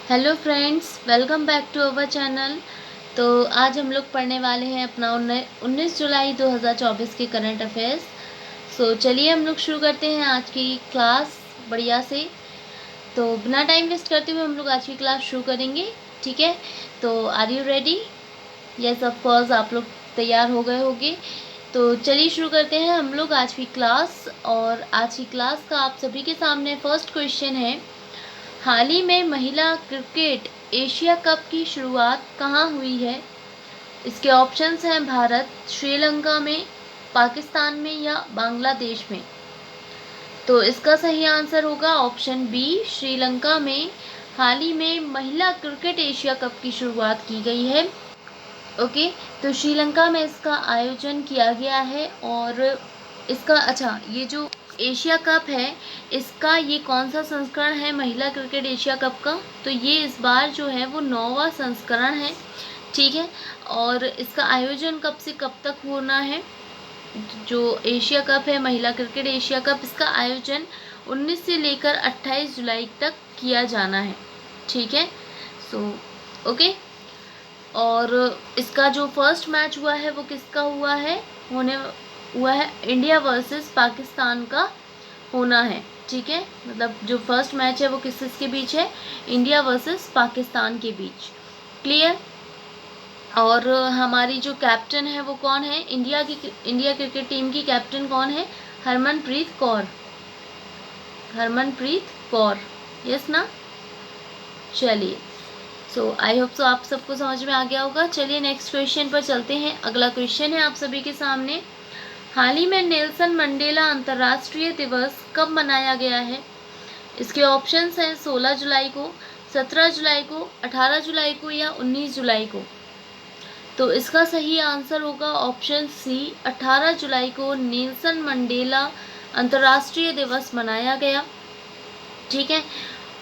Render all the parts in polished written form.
Hello friends, welcome back to our channel. तो आज हम लोग पढ़ने वाले हैं अपना 19 जुलाई 2024 के करंट अफेयर्स। चलिए हम लोग शुरू करते हैं आज की क्लास बढ़िया से। तो बिना टाइम वेस्ट करते हुए हम लोग आज की क्लास शुरू करेंगे। ठीक है, तो are you ready? Yes of course, आप लोग तैयार हो गए होंगे। तो चलिए शुरू करते हैं हम लोग आज की क्लास। और आज की क्लास का आप सभी के सामने फर्स्ट क्वेश्चन है, हाल ही में महिला क्रिकेट एशिया कप की शुरुआत कहाँ हुई है? इसके ऑप्शंस हैं भारत, श्रीलंका में, पाकिस्तान में या बांग्लादेश में। तो इसका सही आंसर होगा ऑप्शन बी, श्रीलंका में हाल ही में महिला क्रिकेट एशिया कप की शुरुआत की गई है। ओके, तो श्रीलंका में इसका आयोजन किया गया है। और इसका ये जो एशिया कप है, इसका ये कौन सा संस्करण है महिला क्रिकेट एशिया कप का? तो ये इस बार जो है वो 9वां संस्करण है। ठीक है, और इसका आयोजन कब से कब तक होना है? जो एशिया कप है, महिला क्रिकेट एशिया कप, इसका आयोजन 19 से लेकर 28 जुलाई तक किया जाना है। ठीक है, ओके। और इसका जो फर्स्ट मैच हुआ है वो किसका हुआ है? इंडिया वर्सेस पाकिस्तान का होना है। ठीक है, मतलब जो फर्स्ट मैच है वो किसके बीच है? इंडिया वर्सेस पाकिस्तान के बीच। क्लियर? और हमारी जो कैप्टन है वो कौन है? इंडिया क्रिकेट टीम की कैप्टन कौन है? हरमनप्रीत कौर। यस ना? चलिए, आई होप सो आप सबको समझ में आ गया होगा। चलिए नेक्स्ट क्वेश्चन पर चलते हैं। अगला क्वेश्चन है आप सभी के सामने, हाल ही में नेल्सन मंडेला अंतर्राष्ट्रीय दिवस कब मनाया गया है? इसके ऑप्शंस हैं 16 जुलाई को, 17 जुलाई को, 18 जुलाई को या 19 जुलाई को। तो इसका सही आंसर होगा ऑप्शन सी, 18 जुलाई को नेल्सन मंडेला अंतर्राष्ट्रीय दिवस मनाया गया। ठीक है,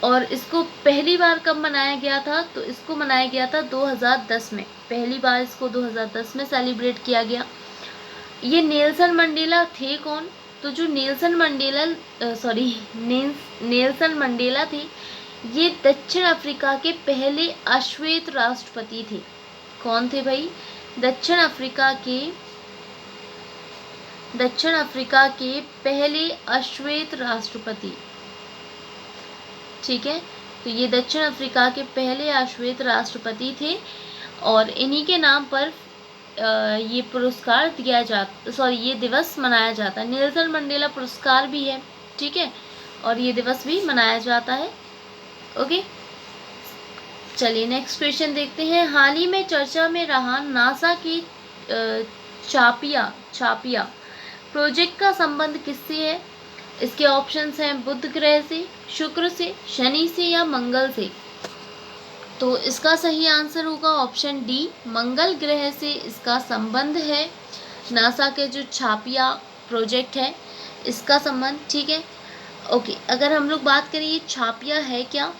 और इसको पहली बार कब मनाया गया था? तो इसको मनाया गया था 2010 में। पहली बार इसको 2010 में सेलिब्रेट किया गया। ये नेल्सन मंडेला थे कौन? तो जो नेल्सन मंडेला थे, ये दक्षिण अफ्रीका के पहले अश्वेत राष्ट्रपति थे। कौन थे भाई? दक्षिण अफ्रीका के पहले अश्वेत राष्ट्रपति। ठीक है, तो ये दक्षिण अफ्रीका के पहले अश्वेत राष्ट्रपति थे और इन्हीं के नाम पर ये पुरस्कार दिया जाता, ये दिवस मनाया जाता है। नेल्सन मंडेला पुरस्कार भी है। ठीक है, और ये दिवस भी मनाया जाता है। ओके, चलिए नेक्स्ट क्वेश्चन देखते हैं। हाल ही में चर्चा में रहा नासा की चापिया प्रोजेक्ट का संबंध किससे है? इसके ऑप्शंस हैं बुध ग्रह से, शुक्र से, शनि से या मंगल से। तो इसका सही आंसर होगा ऑप्शन डी, मंगल ग्रह से इसका संबंध है। नासा के जो छापिया प्रोजेक्ट है, इसका संबंध। ठीक है, ओके। अगर हम लोग बात करें ये छापिया है क्या,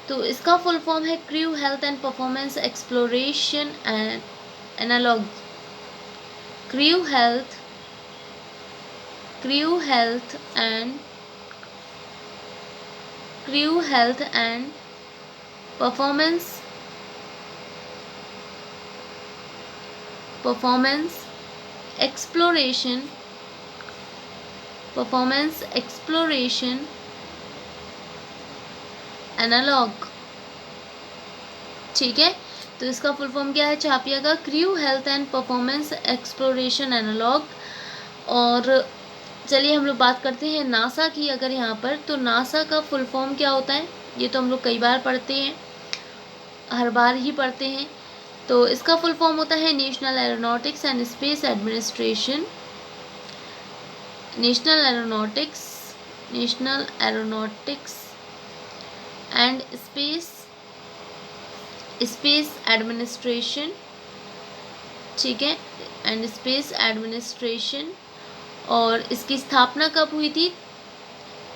तो इसका फुल फॉर्म है crew health and performance exploration and analog. Crew health and performance exploration analog. ठीक है, तो इसका फुल फॉर्म क्या है छापिया का? Crew health and performance exploration analog. और चलिए हम लोग बात करते हैं नासा की। अगर यहाँ पर, तो नासा का फुल फॉर्म क्या होता है? ये तो हम लोग कई बार पढ़ते हैं, हर बार ही पढ़ते हैं। तो इसका फुल फॉर्म होता है national aeronautics and space administration. National aeronautics and space administration. ठीक है, एंड स्पेस एडमिनिस्ट्रेशन। और इसकी स्थापना कब हुई थी?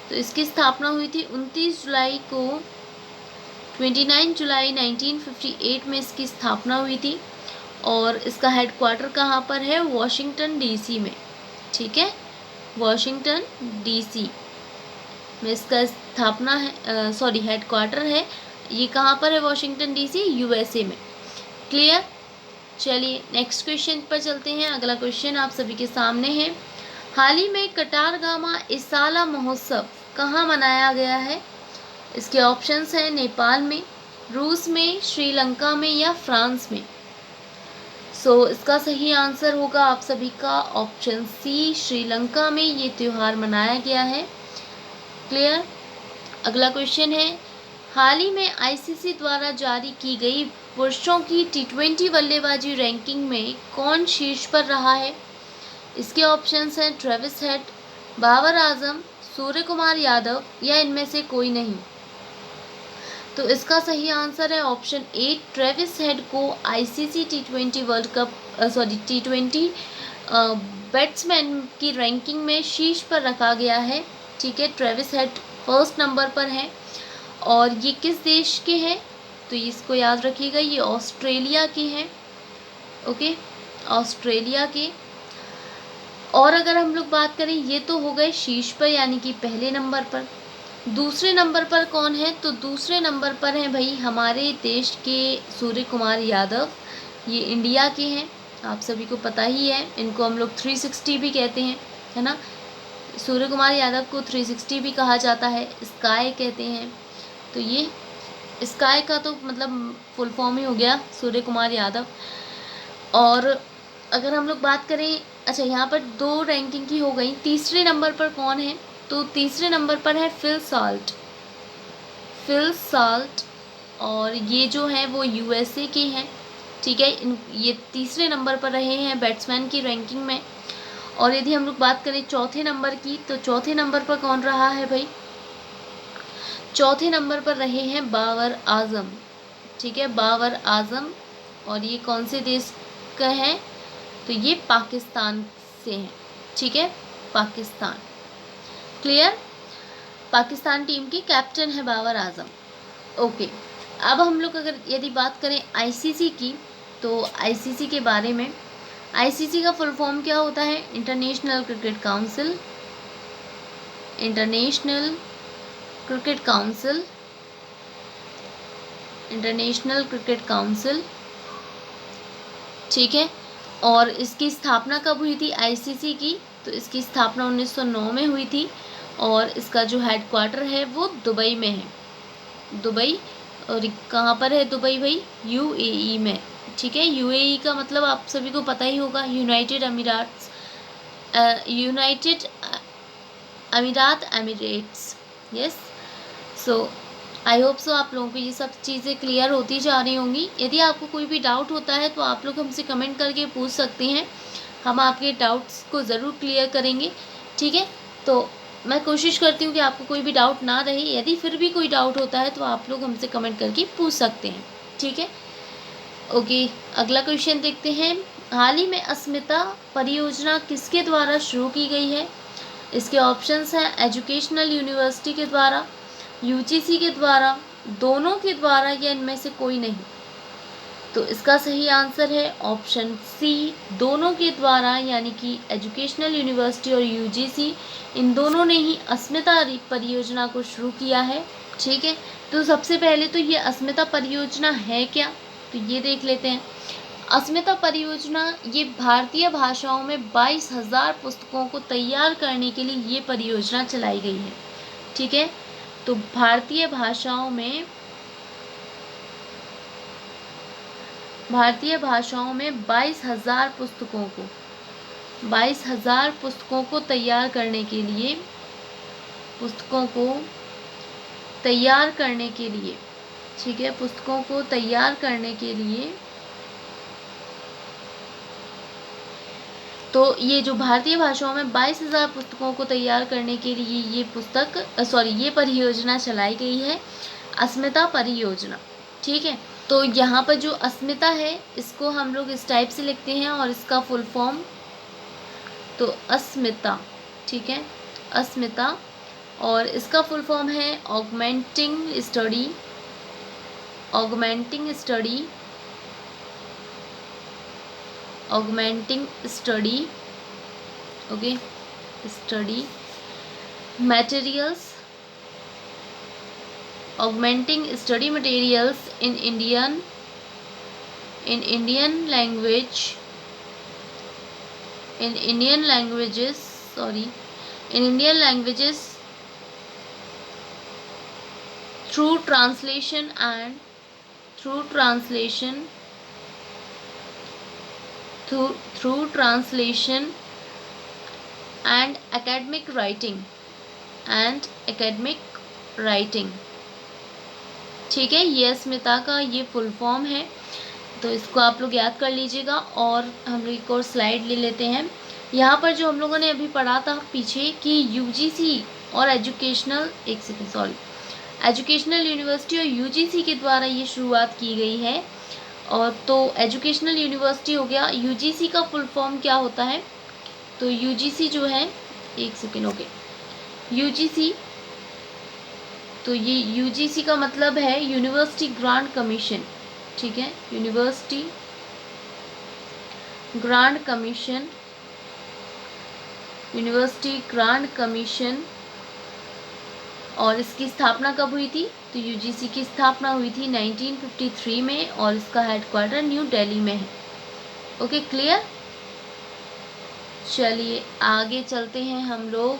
तो इसकी स्थापना हुई थी 29 जुलाई 1958 में इसकी स्थापना हुई थी। और इसका हेडक्वार्टर कहाँ पर है? वॉशिंगटन डीसी में। ठीक है, वॉशिंगटन डीसी में इसका स्थापना है, हेडक्वार्टर है। ये कहाँ पर है? वॉशिंगटन डीसी, यूएसए में। क्लियर? चलिए नेक्स्ट क्वेश्चन पर चलते हैं। अगला क्वेश्चन आप सभी के सामने है। हाल ही में कटारगामा इसाला महोत्सव कहाँ मनाया गया है? इसके ऑप्शंस हैं नेपाल में, रूस में, श्रीलंका में या फ्रांस में। इसका सही आंसर होगा आप सभी का ऑप्शन सी, श्रीलंका में ये त्यौहार मनाया गया है। क्लियर? अगला क्वेश्चन है। हाल ही में आईसीसी द्वारा जारी की गई पुरुषों की टी20 बल्लेबाजी रैंकिंग में कौन शीर्ष पर रहा है? इसके ऑप्शंस हैं ट्रेविस हेड, बाबर आजम, सूर्य कुमार यादव या इनमें से कोई नहीं। तो इसका सही आंसर है ऑप्शन ए, ट्रेविस हेड को आईसीसी टी20 वर्ल्ड कप टी20 बैट्समैन की रैंकिंग में शीर्ष पर रखा गया है। ठीक है, ट्रेविस हेड फर्स्ट नंबर पर है। और ये किस देश के हैं? तो इसको याद रखिएगा, ये ऑस्ट्रेलिया के हैं। ओके, ऑस्ट्रेलिया के। और अगर हम लोग बात करें, ये तो हो गए शीर्ष पर यानी कि पहले नंबर पर। दूसरे नंबर पर कौन है? तो दूसरे नंबर पर हैं भाई हमारे देश के सूर्य कुमार यादव। ये इंडिया के हैं, आप सभी को पता ही है। इनको हम लोग 360 भी कहते हैं, है ना। सूर्य कुमार यादव को 360 भी कहा जाता है, स्काई कहते हैं। तो ये स्काई का तो मतलब फुल फॉर्म ही हो गया सूर्य कुमार यादव। और अगर हम लोग बात करें, अच्छा यहाँ पर 2 रैंकिंग की हो गई। तीसरे नंबर पर कौन है? तो तीसरे नंबर पर है फिल साल्ट। फिल साल्ट, और ये जो हैं वो यूएसए के हैं। ठीक है, ये तीसरे नंबर पर रहे हैं बैट्समैन की रैंकिंग में। और यदि हम लोग बात करें चौथे नंबर की, तो चौथे नंबर पर कौन रहा है भाई? चौथे नंबर पर रहे हैं बाबर आजम। ठीक है, बाबर आजम। और ये कौन से देश का है? तो ये पाकिस्तान से हैं। ठीक है, पाकिस्तान। क्लियर? पाकिस्तान टीम की कैप्टन है बाबर आजम। ओके, अब हम लोग अगर यदि बात करें आईसीसी की, तो आईसीसी के बारे में, आईसीसी का फुल फॉर्म क्या होता है? International cricket council. International cricket council, international cricket council. ठीक है, और इसकी स्थापना कब हुई थी आईसीसी की? तो इसकी स्थापना 1909 में हुई थी। और इसका जो हेडक्वार्टर है वो दुबई में है। दुबई, और कहाँ पर है दुबई भाई? यूएई में। ठीक है, यूएई का मतलब आप सभी को पता ही होगा, यूनाइटेड अमीरात Emirates. Yes, so I hope so आप लोगों को ये सब चीज़ें क्लियर होती जा रही होंगी। यदि आपको कोई भी डाउट होता है तो आप लोग हमसे कमेंट करके पूछ सकते हैं, हम आपके डाउट्स को ज़रूर क्लियर करेंगे। ठीक है, तो मैं कोशिश करती हूँ कि आपको कोई भी डाउट ना रहे। यदि फिर भी कोई डाउट होता है तो आप लोग हमसे कमेंट करके पूछ सकते हैं। ठीक है, ओके, अगला क्वेश्चन देखते हैं। हाल ही में अस्मिता परियोजना किसके द्वारा शुरू की गई है? इसके ऑप्शंस हैं एजुकेशनल यूनिवर्सिटी के द्वारा, यूजीसी के द्वारा, दोनों के द्वारा या इनमें से कोई नहीं। तो इसका सही आंसर है ऑप्शन सी, दोनों के द्वारा, यानी कि एजुकेशनल यूनिवर्सिटी और यूजीसी, इन दोनों ने ही अस्मिता परियोजना को शुरू किया है। ठीक है, तो सबसे पहले तो ये अस्मिता परियोजना है क्या, तो ये देख लेते हैं। अस्मिता परियोजना ये भारतीय भाषाओं में 22,000 पुस्तकों को तैयार करने के लिए ये परियोजना चलाई गई है। ठीक है, तो भारतीय भाषाओं में 22,000 पुस्तकों को तैयार करने के लिए, ठीक है, पुस्तकों को तैयार करने के लिए, तो ये जो भारतीय भाषाओं में 22,000 पुस्तकों को तैयार करने के लिए ये परियोजना चलाई गई है, अस्मिता परियोजना। ठीक है, तो यहाँ पर जो अस्मिता है इसको हम लोग इस टाइप से लिखते हैं, और इसका फुल फॉर्म, तो अस्मिता। ठीक है, अस्मिता, और इसका फुल फॉर्म है augmenting study, okay, study materials augmenting study materials in Indian languages through translation and academic writing. ठीक है, ये अस्मिता का ये फुल फॉर्म है, तो इसको आप लोग याद कर लीजिएगा। और हम लोग एक और स्लाइड ले लेते हैं। यहाँ पर जो हम लोगों ने अभी पढ़ा था पीछे कि यूजीसी और एजुकेशनल यूनिवर्सिटी और यूजीसी के द्वारा ये शुरुआत की गई है। और तो एजुकेशनल यूनिवर्सिटी हो गया। यूजीसी का फुल फॉर्म क्या होता है? तो यूजीसी जो है, यूजीसी, तो ये यूजीसी का मतलब है यूनिवर्सिटी ग्रांट कमीशन। ठीक है, यूनिवर्सिटी ग्रांट कमीशन। और इसकी स्थापना कब हुई थी? तो यूजीसी की स्थापना हुई थी 1953 में और इसका हेडक्वार्टर न्यू दिल्ली में है। Okay, clear? चलिए आगे चलते हैं हम लोग।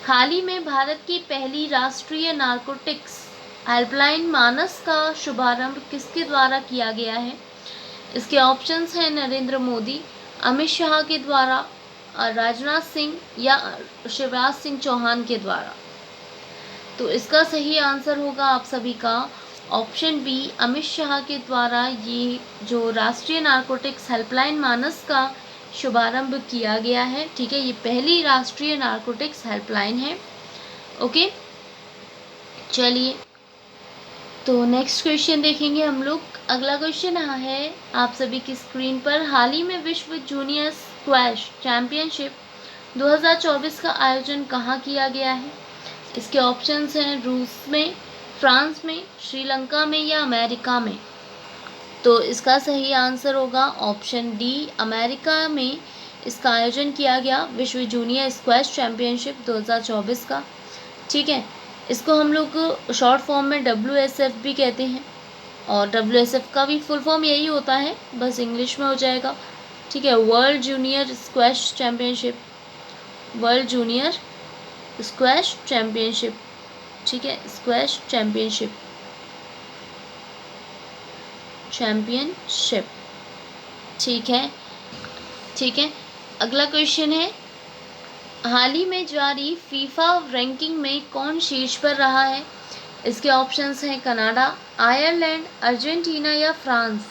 हाल ही में भारत की पहली राष्ट्रीय नारकोटिक्स हेल्पलाइन मानस का शुभारंभ किसके द्वारा किया गया है? इसके ऑप्शंस हैं नरेंद्र मोदी, अमित शाह के द्वारा, राजनाथ सिंह या शिवराज सिंह चौहान के द्वारा। तो इसका सही आंसर होगा आप सभी का ऑप्शन बी, अमित शाह के द्वारा ये जो राष्ट्रीय नारकोटिक्स हेल्पलाइन मानस का शुभारंभ किया गया है। ठीक है, ये पहली राष्ट्रीय नारकोटिक्स हेल्पलाइन है। ओके, चलिए तो नेक्स्ट क्वेश्चन देखेंगे हम लोग। अगला क्वेश्चन है आप सभी की स्क्रीन पर। हाल ही में विश्व जूनियर स्क्वैश चैंपियनशिप 2024 का आयोजन कहाँ किया गया है? इसके ऑप्शंस हैं रूस में, फ्रांस में, श्रीलंका में या अमेरिका में। तो इसका सही आंसर होगा ऑप्शन डी, अमेरिका में इसका आयोजन किया गया, विश्व जूनियर स्क्वैश चैंपियनशिप 2024 का। ठीक है, इसको हम लोग शॉर्ट फॉर्म में WSF भी कहते हैं और WSF का भी फुल फॉर्म यही होता है, बस इंग्लिश में हो जाएगा। ठीक है, world junior squash championship, world junior squash championship. ठीक है, स्क्वैश चैंपियनशिप। ठीक है, अगला क्वेश्चन है, हाल ही में जारी फीफा रैंकिंग में कौन शीर्ष पर रहा है? इसके ऑप्शंस हैं कनाडा, आयरलैंड, अर्जेंटीना या फ्रांस।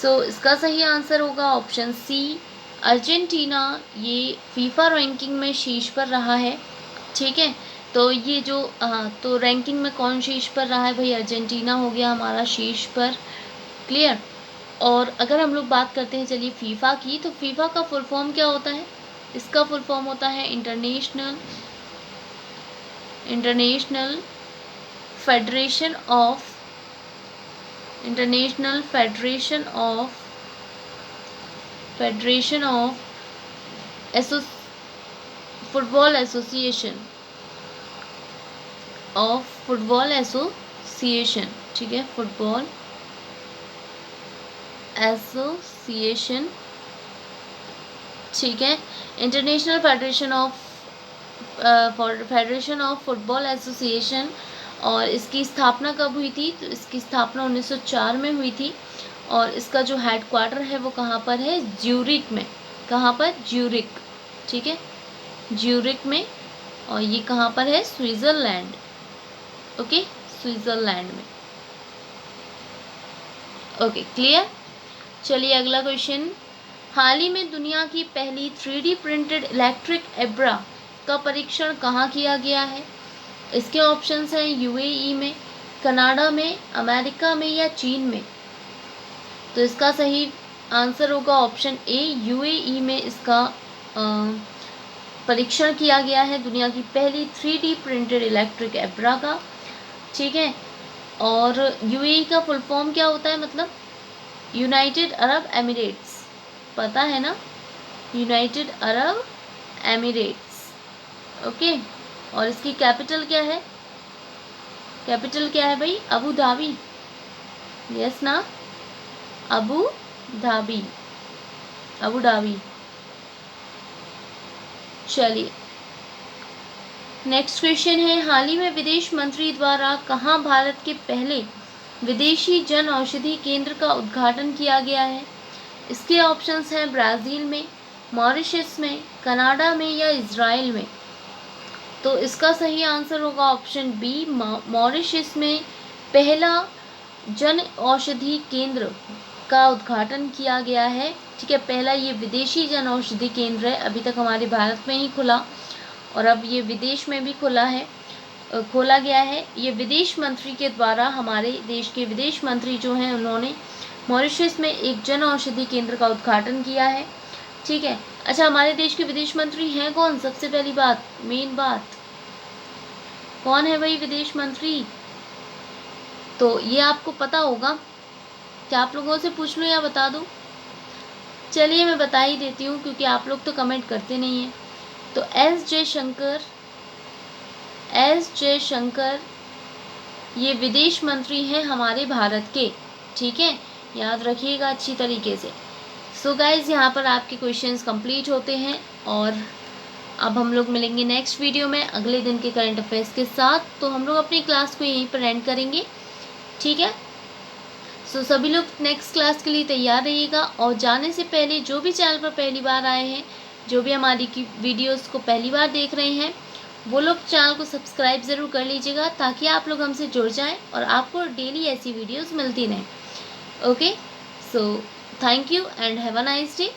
सो इसका सही आंसर होगा ऑप्शन सी, अर्जेंटीना, ये फीफा रैंकिंग में शीर्ष पर रहा है। ठीक है, तो ये जो तो रैंकिंग में कौन शीर्ष पर रहा है भाई? अर्जेंटीना हो गया हमारा शीर्ष पर। क्लियर? और अगर हम लोग बात करते हैं चलिए फीफा की, तो फीफा का फुल फॉर्म क्या होता है? इसका फुल फॉर्म होता है international federation of football association. ठीक है, फुटबॉल एसोसिएशन। ठीक है, international federation of football association. और इसकी स्थापना कब हुई थी? तो इसकी स्थापना 1904 में हुई थी और इसका जो हेडक्वार्टर है वो कहाँ पर है? ज्यूरिक में। कहाँ पर? ज्यूरिक। ठीक है, ज्यूरिक में। और ये कहाँ पर है? स्विट्जरलैंड। ओके, स्विट्जरलैंड में। Okay, clear? चलिए अगला क्वेश्चन, हाल ही में दुनिया की पहली 3D प्रिंटेड इलेक्ट्रिक एब्रा का परीक्षण कहाँ किया गया है? इसके ऑप्शंस हैं UAE में, कनाडा में, अमेरिका में या चीन में। तो इसका सही आंसर होगा ऑप्शन ए, UAE में इसका परीक्षण किया गया है, दुनिया की पहली 3D प्रिंटेड इलेक्ट्रिक एब्रा का। ठीक है, और UAE का फुल फॉर्म क्या होता है? मतलब यूनाइटेड अरब एमिरेट्स, पता है ना? United Arab Emirates. ओके, और इसकी कैपिटल क्या है? कैपिटल क्या है भाई? Abu Dhabi. यस ना? Abu Dhabi, Abu Dhabi. चलिए नेक्स्ट क्वेश्चन है, हाल ही में विदेश मंत्री द्वारा कहाँ भारत के पहले विदेशी जन औषधि केंद्र का उद्घाटन किया गया है? इसके ऑप्शंस हैं ब्राज़ील में, मॉरिशस में, कनाडा में या इज़राइल में। तो इसका सही आंसर होगा ऑप्शन बी, मॉरिशस में पहला जन औषधि केंद्र का उद्घाटन किया गया है। ठीक है, पहला ये विदेशी जन औषधि केंद्र है, अभी तक हमारे भारत में ही खुला और अब ये विदेश में भी खोला गया है। ये विदेश मंत्री के द्वारा, हमारे देश के विदेश मंत्री जो हैं उन्होंने मॉरिशस में एक जन औषधि केंद्र का उद्घाटन किया है। ठीक है, अच्छा हमारे देश के विदेश मंत्री हैं कौन? सबसे पहली बात, मेन बात, कौन है भाई विदेश मंत्री? तो ये आपको पता होगा, क्या आप लोगों से पूछ लूँ या बता दूँ? चलिए मैं बता ही देती हूँ क्योंकि आप लोग तो कमेंट करते नहीं हैं। तो एस जयशंकर ये विदेश मंत्री हैं हमारे भारत के। ठीक है, याद रखिएगा अच्छी तरीके से। सो गाइज यहाँ पर आपके क्वेश्चंस कंप्लीट होते हैं और अब हम लोग मिलेंगे नेक्स्ट वीडियो में अगले दिन के करंट अफेयर्स के साथ। तो हम लोग अपनी क्लास को यहीं पर एंड करेंगे। ठीक है, सो सभी लोग नेक्स्ट क्लास के लिए तैयार रहिएगा। और जाने से पहले जो भी चैनल पर पहली बार आए हैं, जो भी हमारी वीडियोस को पहली बार देख रहे हैं, वो लोग चैनल को सब्सक्राइब ज़रूर कर लीजिएगा ताकि आप लोग हमसे जुड़ जाएं और आपको डेली ऐसी वीडियोस मिलती रहें। Okay, so thank you and have a nice day.